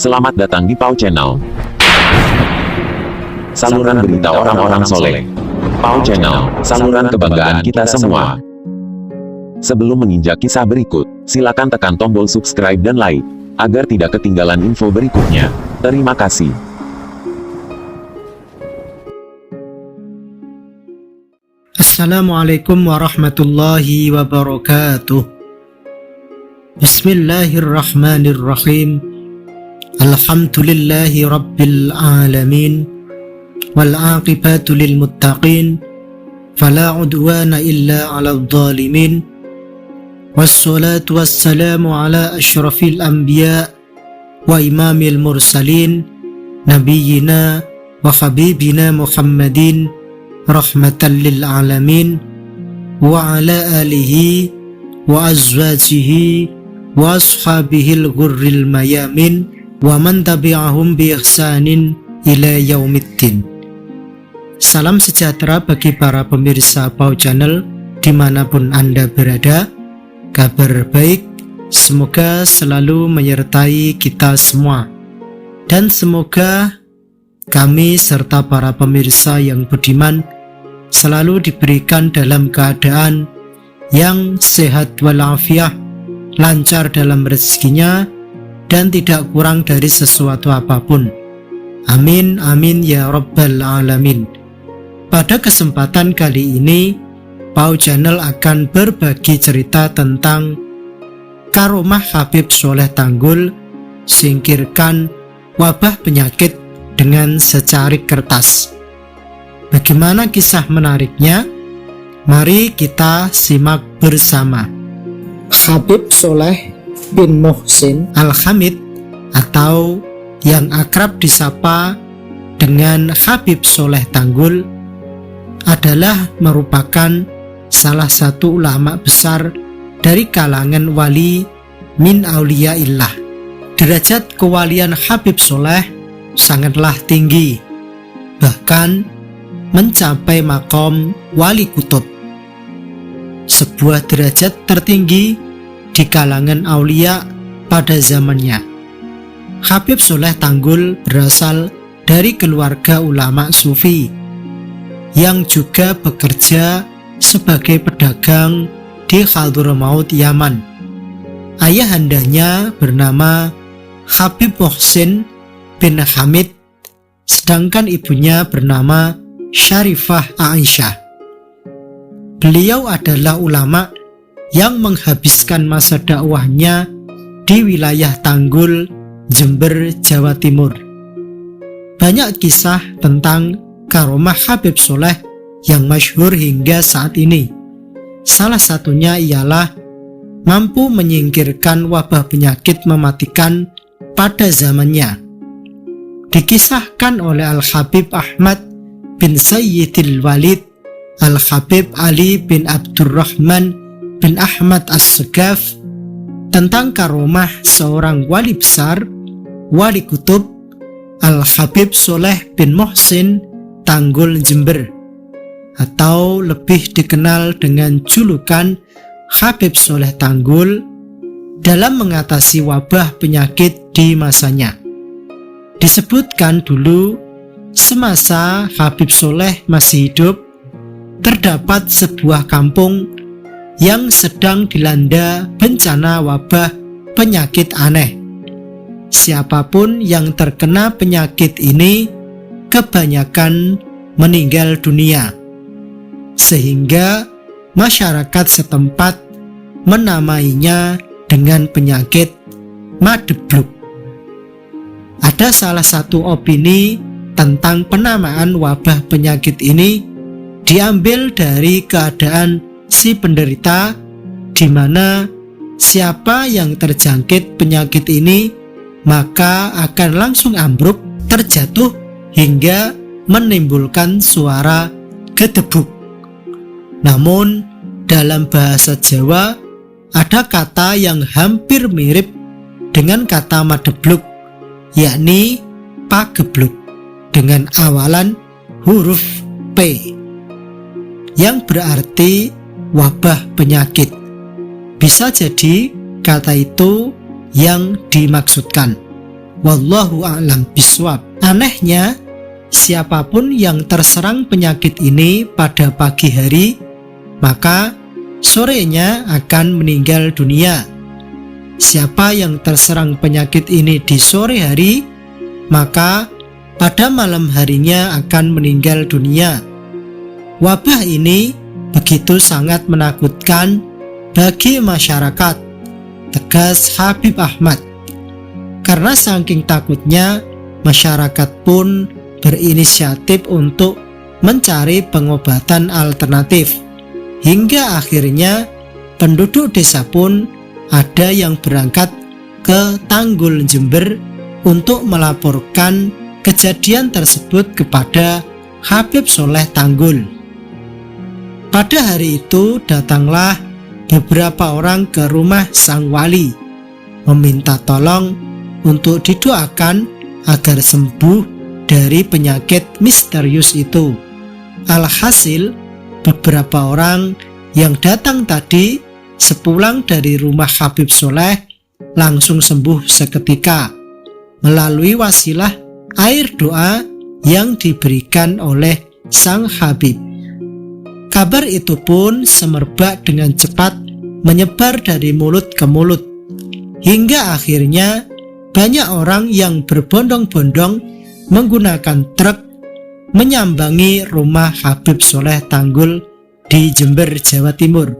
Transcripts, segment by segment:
Selamat datang di Pau Channel. Saluran berita orang-orang soleh. Pau Channel, saluran kebanggaan kita semua. Sebelum menginjak kisah berikut, silakan tekan tombol subscribe dan like, agar tidak ketinggalan info berikutnya. Terima kasih. Assalamualaikum warahmatullahi wabarakatuh. Bismillahirrahmanirrahim. Alhamdulillahi rabbil alamin. Wal aqibatu lil muttaqin. Fala udwana illa 'alal zalimin. Wassalatu wassalamu ala asyrafil anbiya wa imamil mursalin, nabiyyina wa habibina Muhammadin rahmatan lil alamin, wa ala alihi wa azwajihi wa ashabihil ghurril mayamin, wa man tabi'ahum bi ihsanin ila yaumiddin. Salam sejahtera bagi para pemirsa Pau Channel dimanapun Anda berada. Kabar baik semoga selalu menyertai kita semua, dan semoga kami serta para pemirsa yang budiman selalu diberikan dalam keadaan yang sehat walafiat, lancar dalam rezekinya, dan tidak kurang dari sesuatu apapun. Amin amin ya rabbal alamin. Pada kesempatan kali ini, Pau Channel akan berbagi cerita tentang karomah Habib Soleh Tanggul, singkirkan wabah penyakit dengan secarik kertas. Bagaimana kisah menariknya? Mari kita simak bersama. Habib Soleh bin Muhsin Al-Hamid, atau yang akrab disapa dengan Habib Soleh Tanggul, adalah merupakan salah satu ulama besar dari kalangan wali min auliyaillah. Derajat kewalian Habib Soleh sangatlah tinggi, bahkan mencapai makom wali kutub, sebuah derajat tertinggi di kalangan aulia pada zamannya. Habib Soleh Tanggul berasal dari keluarga ulama sufi yang juga bekerja sebagai pedagang di Hadramaut, Yaman. Ayahandanya bernama Habib Muhsin bin Hamid, sedangkan ibunya bernama Syarifah Aisyah. Beliau adalah ulama yang menghabiskan masa dakwahnya di wilayah Tanggul, Jember, Jawa Timur. Banyak kisah tentang karomah Habib Soleh yang masyhur hingga saat ini. Salah satunya ialah mampu menyingkirkan wabah penyakit mematikan pada zamannya. Dikisahkan oleh Al-Habib Ahmad bin Sayyidil Walid, Al-Habib Ali bin Abdurrahman bin Ahmad As-Segaf, tentang karomah seorang wali besar, wali kutub, Al-Habib Soleh bin Muhsin Tanggul Jember, atau lebih dikenal dengan julukan Habib Soleh Tanggul, dalam mengatasi wabah penyakit di masanya. Disebutkan dulu semasa Habib Soleh masih hidup, terdapat sebuah kampung yang sedang dilanda bencana wabah penyakit aneh. Siapapun yang terkena penyakit ini kebanyakan meninggal dunia, sehingga masyarakat setempat menamainya dengan penyakit Madebluk. Ada salah satu opini tentang penamaan wabah penyakit ini diambil dari keadaan si penderita, di mana siapa yang terjangkit penyakit ini maka akan langsung ambruk, terjatuh hingga menimbulkan suara gedebuk. Namun dalam bahasa Jawa ada kata yang hampir mirip dengan kata madebluk, yakni pagebluk, dengan awalan huruf P, yang berarti wabah penyakit. Bisa jadi kata itu yang dimaksudkan. Wallahu a'lam bishawab. Anehnya, siapapun yang terserang penyakit ini pada pagi hari, maka sorenya akan meninggal dunia. Siapa yang terserang penyakit ini di sore hari, maka pada malam harinya akan meninggal dunia. Wabah ini begitu sangat menakutkan bagi masyarakat, tegas Habib Ahmad. Karena saking takutnya, masyarakat pun berinisiatif untuk mencari pengobatan alternatif. Hingga akhirnya penduduk desa pun ada yang berangkat ke Tanggul Jember untuk melaporkan kejadian tersebut kepada Habib Soleh Tanggul. Pada hari itu datanglah beberapa orang ke rumah sang wali, meminta tolong untuk didoakan agar sembuh dari penyakit misterius itu. Alhasil, beberapa orang yang datang tadi sepulang dari rumah Habib Soleh langsung sembuh seketika melalui wasilah air doa yang diberikan oleh sang Habib. Kabar itu pun semerbak dengan cepat menyebar dari mulut ke mulut, hingga akhirnya banyak orang yang berbondong-bondong menggunakan truk menyambangi rumah Habib Soleh Tanggul di Jember, Jawa Timur.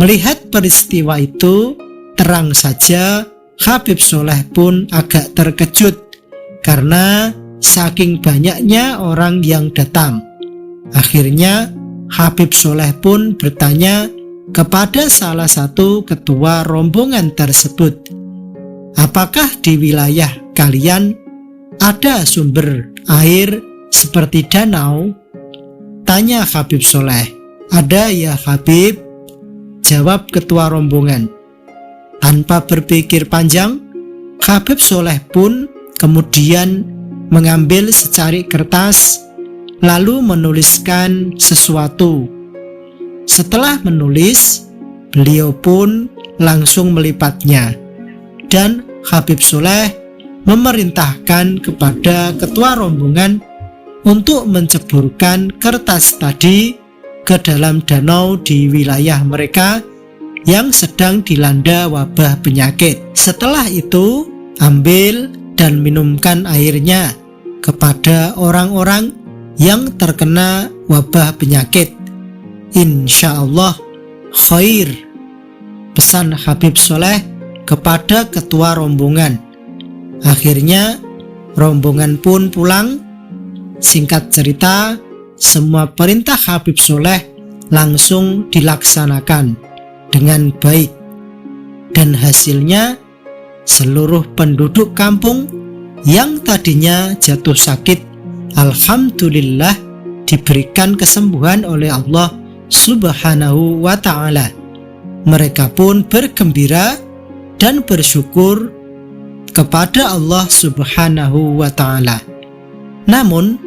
Melihat peristiwa itu, terang saja Habib Soleh pun agak terkejut karena saking banyaknya orang yang datang. Akhirnya Habib Soleh pun bertanya kepada salah satu ketua rombongan tersebut, "Apakah di wilayah kalian ada sumber air seperti danau?" Tanya Habib Soleh. "Ada ya Habib," jawab ketua rombongan. Tanpa berpikir panjang, Habib Soleh pun kemudian mengambil secari kertas lalu menuliskan sesuatu. Setelah menulis, beliau pun langsung melipatnya. Dan Habib Soleh memerintahkan kepada ketua rombongan untuk menceburkan kertas tadi ke dalam danau di wilayah mereka yang sedang dilanda wabah penyakit. Setelah itu, ambil dan minumkan airnya kepada orang-orang yang terkena wabah penyakit. Insya Allah khair, pesan Habib Soleh kepada ketua rombongan. Akhirnya rombongan pun pulang. Singkat cerita, semua perintah Habib Soleh langsung dilaksanakan dengan baik, dan hasilnya seluruh penduduk kampung yang tadinya jatuh sakit, alhamdulillah diberikan kesembuhan oleh Allah Subhanahu wa ta'ala. Mereka pun bergembira dan bersyukur kepada Allah Subhanahu wa ta'ala. Namun,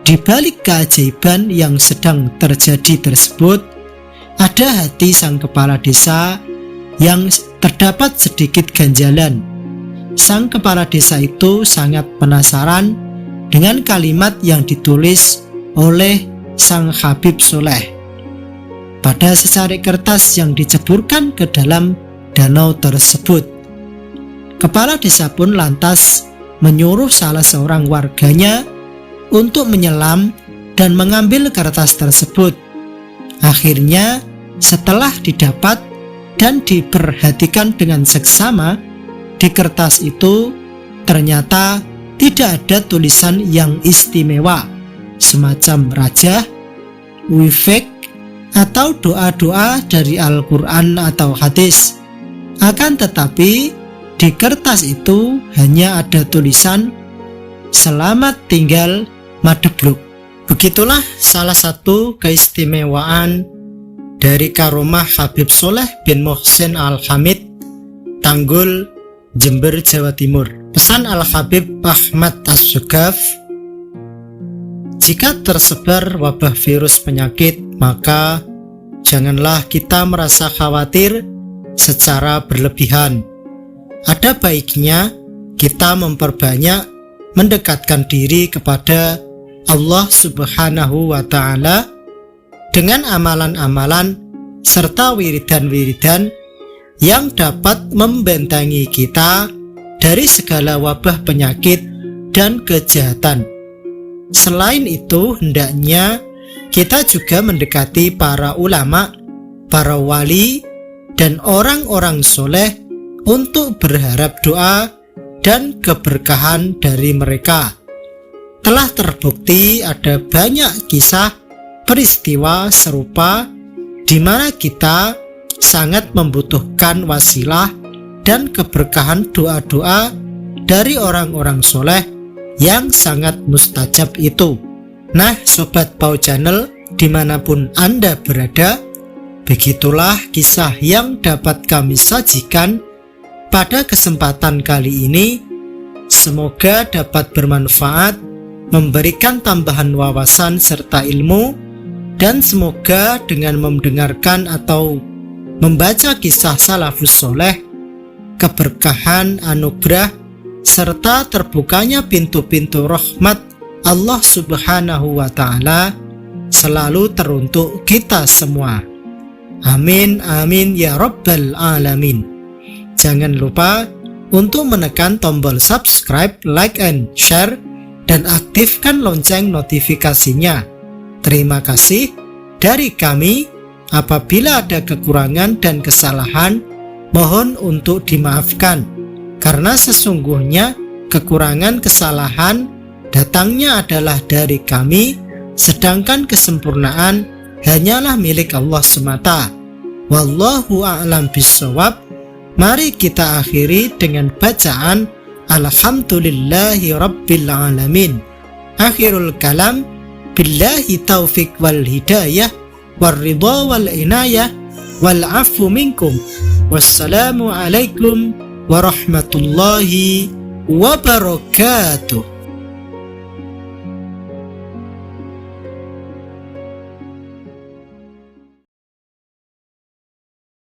di balik keajaiban yang sedang terjadi tersebut, ada hati sang kepala desa yang terdapat sedikit ganjalan. Sang kepala desa itu sangat penasaran dengan kalimat yang ditulis oleh sang Habib Soleh pada secari kertas yang diceburkan ke dalam danau tersebut. Kepala desa pun lantas menyuruh salah seorang warganya untuk menyelam dan mengambil kertas tersebut. Akhirnya, setelah didapat dan diperhatikan dengan seksama, di kertas itu ternyata tidak ada tulisan yang istimewa, semacam rajah, wifek, atau doa-doa dari Al-Quran atau hadis. Akan tetapi, di kertas itu hanya ada tulisan "Selamat tinggal Madebluk". Begitulah salah satu keistimewaan dari karomah Habib Soleh bin Muhsin Al-Hamid, Tanggul, Jember, Jawa Timur. Pesan Al-Habib Ahmad As-Sugaf, jika tersebar wabah virus penyakit, maka janganlah kita merasa khawatir secara berlebihan. Ada baiknya kita memperbanyak mendekatkan diri kepada Allah Subhanahu wa Ta'ala dengan amalan-amalan serta wiridan-wiridan yang dapat membentengi kita dari segala wabah penyakit dan kejahatan. Selain itu, hendaknya kita juga mendekati para ulama, para wali, dan orang-orang soleh untuk berharap doa dan keberkahan dari mereka. Telah terbukti ada banyak kisah peristiwa serupa di mana kita sangat membutuhkan wasilah dan keberkahan doa-doa dari orang-orang soleh yang sangat mustajab itu. Nah, Sobat Pau Channel, dimanapun Anda berada, begitulah kisah yang dapat kami sajikan pada kesempatan kali ini. Semoga dapat bermanfaat, memberikan tambahan wawasan serta ilmu, dan semoga dengan mendengarkan atau membaca kisah salafus soleh, keberkahan, anugerah, serta terbukanya pintu-pintu rahmat Allah Subhanahu wa Ta'ala selalu teruntuk kita semua. Amin, amin ya rabbal alamin. Jangan lupa untuk menekan tombol subscribe, like, and share, dan aktifkan lonceng notifikasinya. Terima kasih dari kami. Apabila ada kekurangan dan kesalahan, mohon untuk dimaafkan, karena sesungguhnya kekurangan kesalahan datangnya adalah dari kami, sedangkan kesempurnaan hanyalah milik Allah semata. Wallahu a'lam bishawab. Mari kita akhiri dengan bacaan Alhamdulillahi Rabbil Alamin. Akhirul kalam, billahi taufiq wal hidayah, wal ridha wal inayah, wal afu minkum. Wassalamu alaikum warahmatullahi wabarakatuh.